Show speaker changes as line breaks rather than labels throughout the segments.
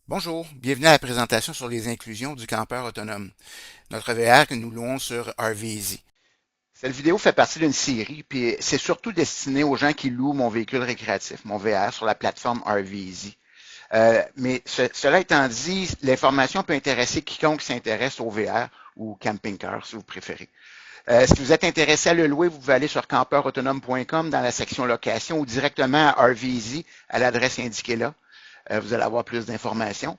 Bonjour, bienvenue à la présentation sur les inclusions du campeur autonome, notre VR que nous louons sur RVeasy.
Cette vidéo fait partie d'une série, puis c'est surtout destiné aux gens qui louent mon véhicule récréatif, mon VR, sur la plateforme RVeasy. Cela étant dit, l'information peut intéresser quiconque s'intéresse au VR ou camping-car, si vous préférez. Si vous êtes intéressé à le louer, vous pouvez aller sur campeurautonome.com dans la section location ou directement à RVeasy à l'adresse indiquée là. Vous allez avoir plus d'informations.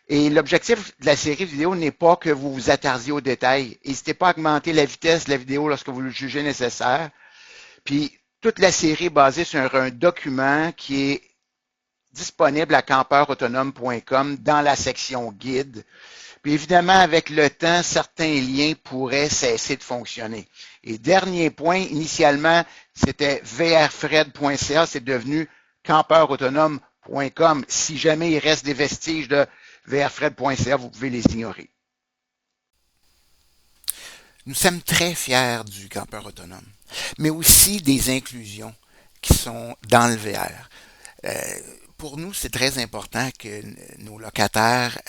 Et l'objectif de la série vidéo n'est pas que vous vous attardiez aux détails. N'hésitez pas à augmenter la vitesse de la vidéo lorsque vous le jugez nécessaire. Puis, toute la série est basée sur un document qui est disponible à campeurautonome.com dans la section guide. Puis évidemment, avec le temps, certains liens pourraient cesser de fonctionner. Et dernier point, initialement, c'était vrfred.ca, c'est devenu campeurautonome.com. Si jamais il reste des vestiges de vrfred.ca, vous pouvez les ignorer.
Nous sommes très fiers du campeur autonome, mais aussi des inclusions qui sont dans le VR. Euh, pour nous, c'est très important que nos locataires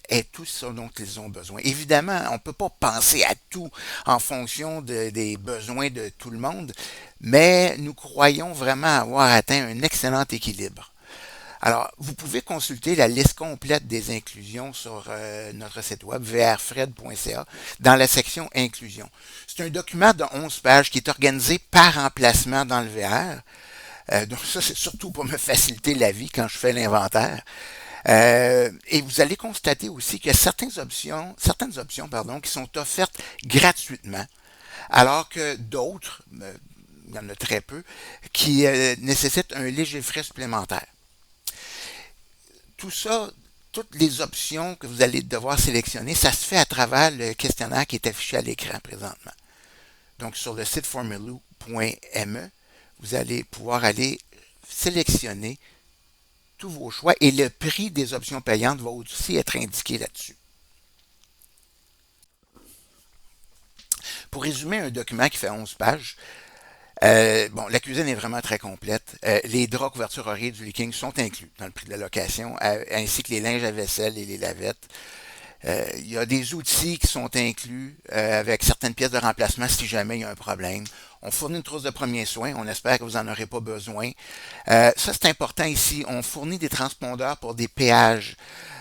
aient tout ce dont ils ont besoin. Évidemment, on ne peut pas penser à tout en fonction des besoins de tout le monde, mais nous croyons vraiment avoir atteint un excellent équilibre. Alors, vous pouvez consulter la liste complète des inclusions sur notre site web vrfred.ca dans la section Inclusion. C'est un document de 11 pages qui est organisé par emplacement dans le VR. Donc ça, c'est surtout pour me faciliter la vie quand je fais l'inventaire. Et vous allez constater aussi qu'il y a certaines options qui sont offertes gratuitement, alors que d'autres, il y en a très peu, qui nécessitent un léger frais supplémentaire. Tout ça, toutes les options que vous allez devoir sélectionner, ça se fait à travers le questionnaire qui est affiché à l'écran présentement. Donc, sur le site formuloo.me, vous allez pouvoir aller sélectionner tous vos choix et le prix des options payantes va aussi être indiqué là-dessus. Pour résumer un document qui fait 11 pages, la cuisine est vraiment très complète. Les draps, couvertures, oreillers du leaking sont inclus dans le prix de la location, ainsi que les linges à vaisselle et les lavettes. Il y a des outils qui sont inclus avec certaines pièces de remplacement si jamais il y a un problème. On fournit une trousse de premiers soins. On espère que vous n'en aurez pas besoin. Ça, c'est important ici. On fournit des transpondeurs pour des péages.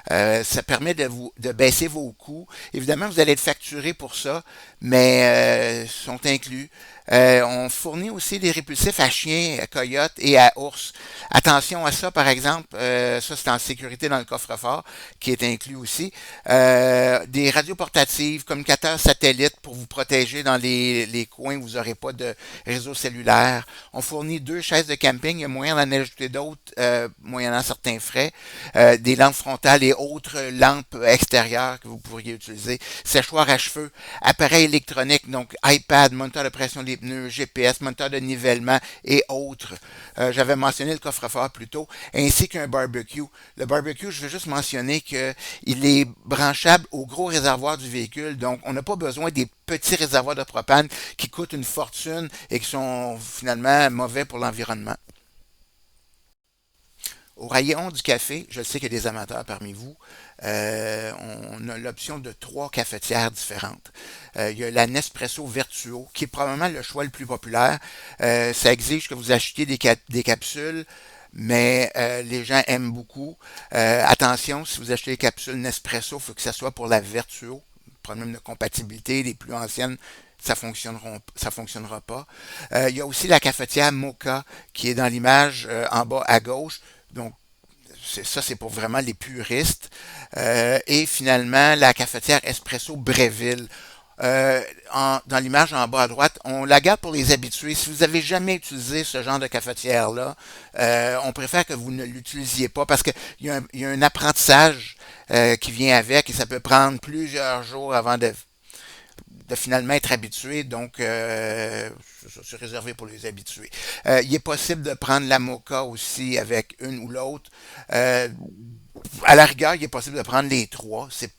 Ça permet de baisser vos coûts. Évidemment, vous allez être facturé pour ça, mais sont inclus. On fournit aussi des répulsifs à chiens, à coyotes et à ours. Attention à ça, par exemple, ça c'est en sécurité dans le coffre-fort, qui est inclus aussi. Des radios portatives, communicateurs satellites pour vous protéger dans les coins où vous n'aurez pas de réseau cellulaire. On fournit 2 chaises de camping, il y a moyen d'en ajouter d'autres, moyennant certains frais. Des lampes frontales et autres lampes extérieures que vous pourriez utiliser. Séchoir à cheveux, appareils électroniques, donc iPad, moniteur de pression des pneus, GPS, moniteur de nivellement et autres. J'avais mentionné le coffre-fort plus tôt, ainsi qu'un barbecue. Le barbecue, je veux juste mentionner qu'il est branchable au gros réservoir du véhicule, donc on n'a pas besoin des petits réservoirs de propane qui coûtent une fortune et qui sont finalement mauvais pour l'environnement. Au rayon du café, je sais qu'il y a des amateurs parmi vous, on a l'option de 3 cafetières différentes. Il y a la Nespresso Vertuo, qui est probablement le choix le plus populaire. Ça exige que vous achetiez des capsules, mais les gens aiment beaucoup. Attention, si vous achetez des capsules Nespresso, il faut que ça soit pour la Vertuo. Problème de compatibilité, les plus anciennes ça fonctionnera pas. Il y a aussi la cafetière Mocha qui est dans l'image en bas à gauche. Donc, ça, c'est pour vraiment les puristes. Et finalement, la cafetière Espresso Breville. Dans l'image en bas à droite, on la garde pour les habitués. Si vous avez jamais utilisé ce genre de cafetière-là, on préfère que vous ne l'utilisiez pas parce qu'il y a un apprentissage qui vient avec et ça peut prendre plusieurs jours avant de finalement être habitué, donc c'est réservé pour les habitués. Il est possible de prendre la mocha aussi avec une ou l'autre. Euh, à la rigueur, il est possible de prendre les trois. C'est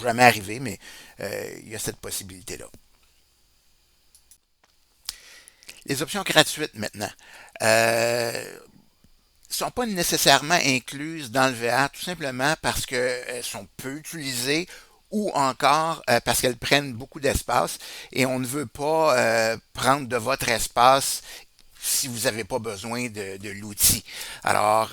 jamais arrivé, mais il y a cette possibilité-là. Les options gratuites maintenant. Euh, sont pas nécessairement incluses dans le VR, tout simplement parce qu'elles sont peu utilisées ou encore parce qu'elles prennent beaucoup d'espace et on ne veut pas prendre de votre espace si vous n'avez pas besoin de l'outil. Alors,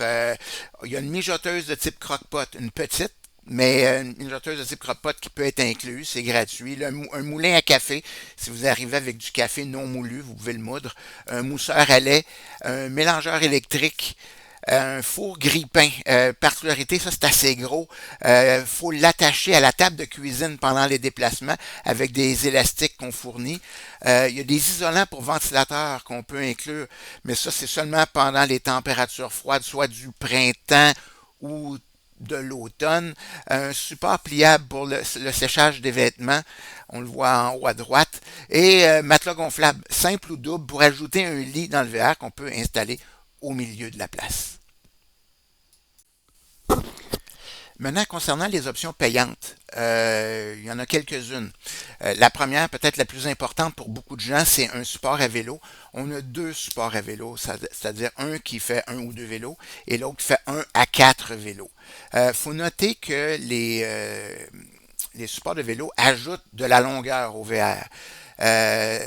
il y a une mijoteuse de type croque-pot, une petite, mais une mijoteuse de type croque-pot qui peut être incluse, c'est gratuit. Un moulin à café, si vous arrivez avec du café non moulu, vous pouvez le moudre. Un mousseur à lait, un mélangeur électrique, un four grille-pain. Particularité, ça c'est assez gros. Faut l'attacher à la table de cuisine pendant les déplacements avec des élastiques qu'on fournit. Il y a des isolants pour ventilateurs qu'on peut inclure, mais ça c'est seulement pendant les températures froides, soit du printemps ou de l'automne. Un support pliable pour le séchage des vêtements, on le voit en haut à droite, et matelas gonflable, simple ou double, pour ajouter un lit dans le VR qu'on peut installer au milieu de la place. Maintenant, concernant les options payantes, il y en a quelques-unes. La première, peut-être la plus importante pour beaucoup de gens, c'est un support à vélo. On a deux supports à vélo, c'est-à-dire un qui fait un ou deux vélos et l'autre qui fait un à quatre vélos. Faut noter que les supports de vélo ajoutent de la longueur au VR.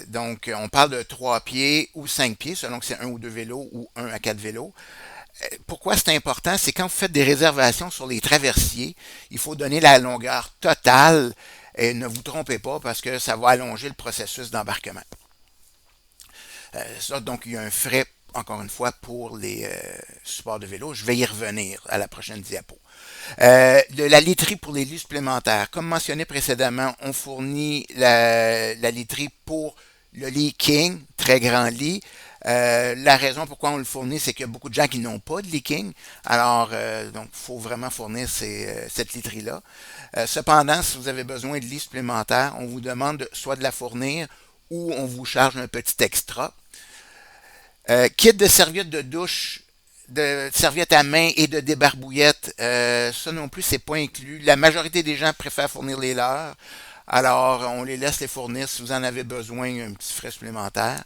Donc, on parle de 3 pieds ou 5 pieds, selon que c'est un ou deux vélos ou un à quatre vélos. Pourquoi c'est important? C'est quand vous faites des réservations sur les traversiers, il faut donner la longueur totale et ne vous trompez pas parce que ça va allonger le processus d'embarquement. Donc, il y a un frais, encore une fois, pour les supports de vélo. Je vais y revenir à la prochaine diapo. La literie pour les lits supplémentaires. Comme mentionné précédemment, on fournit la literie pour le lit King, très grand lit. La raison pourquoi on le fournit, c'est qu'il y a beaucoup de gens qui n'ont pas de lit King. Alors, donc, il faut vraiment fournir cette literie-là. Cependant, si vous avez besoin de lits supplémentaires, on vous demande soit de la fournir ou on vous charge un petit extra. Kit de serviettes de douche, de serviettes à main et de débarbouillettes, ça non plus, c'est pas inclus. La majorité des gens préfèrent fournir les leurs. Alors, on les laisse les fournir si vous en avez besoin, un petit frais supplémentaire.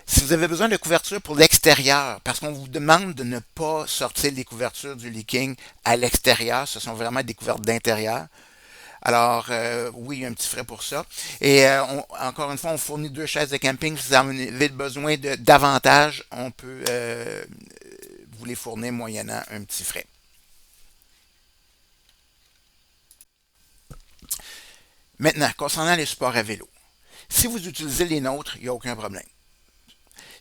Si vous avez besoin de couverture pour l'extérieur, parce qu'on vous demande de ne pas sortir les couvertures du leaking à l'extérieur, ce sont vraiment des couvertures d'intérieur. Alors, oui, il y a un petit frais pour ça. Et encore une fois, on fournit deux chaises de camping. Si vous avez besoin de davantage, on peut vous les fournir moyennant un petit frais. Maintenant, concernant les supports à vélo. Si vous utilisez les nôtres, il n'y a aucun problème.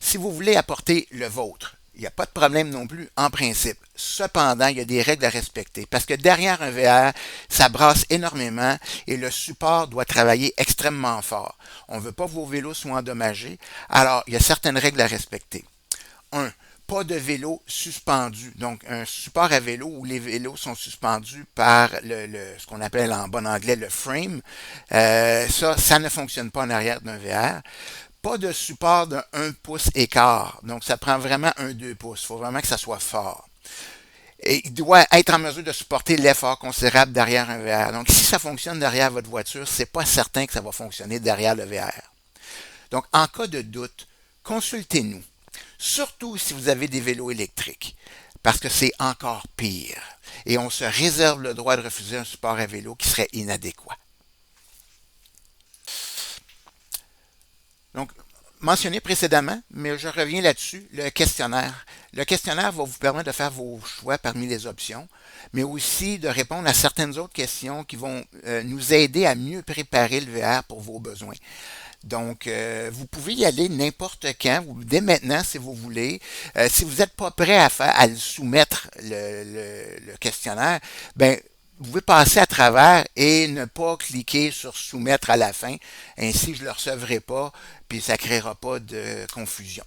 Si vous voulez apporter le vôtre, il n'y a pas de problème non plus en principe. Cependant, il y a des règles à respecter parce que derrière un VR, ça brasse énormément et le support doit travailler extrêmement fort. On ne veut pas que vos vélos soient endommagés. Alors, il y a certaines règles à respecter. 1. Pas de vélo suspendu. Donc, un support à vélo où les vélos sont suspendus par ce qu'on appelle en bon anglais le frame. Ça ne fonctionne pas en arrière d'un VR. Pas de support de 1 pouce écart. Donc, ça prend vraiment un 2 pouces. Il faut vraiment que ça soit fort. Et il doit être en mesure de supporter l'effort considérable derrière un VR. Donc, si ça fonctionne derrière votre voiture, c'est pas certain que ça va fonctionner derrière le VR. Donc, en cas de doute, consultez-nous. Surtout si vous avez des vélos électriques, parce que c'est encore pire. Et on se réserve le droit de refuser un support à vélo qui serait inadéquat. Donc, mentionné précédemment, mais je reviens là-dessus, le questionnaire. Le questionnaire va vous permettre de faire vos choix parmi les options, mais aussi de répondre à certaines autres questions qui vont nous aider à mieux préparer le VR pour vos besoins. Donc, vous pouvez y aller n'importe quand, dès maintenant si vous voulez. Si vous n'êtes pas prêt à le soumettre, le questionnaire, ben, vous pouvez passer à travers et ne pas cliquer sur soumettre à la fin. Ainsi, je ne le recevrai pas, puis ça ne créera pas de confusion.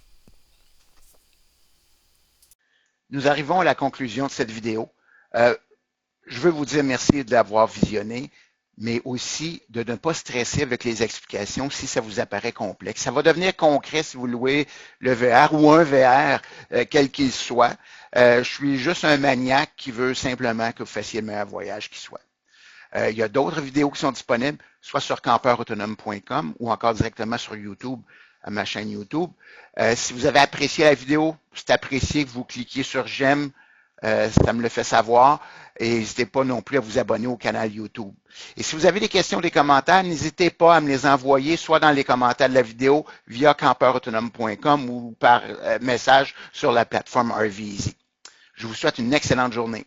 Nous arrivons à la conclusion de cette vidéo. Je veux vous dire merci de l'avoir visionné, mais aussi de ne pas stresser avec les explications si ça vous apparaît complexe. Ça va devenir concret si vous louez le VR ou un VR, quel qu'il soit. Je suis juste un maniaque qui veut simplement que vous fassiez le meilleur voyage qui soit. Il y a d'autres vidéos qui sont disponibles, soit sur campeurautonome.com ou encore directement sur YouTube à ma chaîne YouTube. Si vous avez apprécié la vidéo, c'est apprécié que vous cliquiez sur j'aime, ça me le fait savoir. Et n'hésitez pas non plus à vous abonner au canal YouTube. Et si vous avez des questions, des commentaires, n'hésitez pas à me les envoyer soit dans les commentaires de la vidéo via campeurautonome.com ou par message sur la plateforme RVeasy. Je vous souhaite une excellente journée.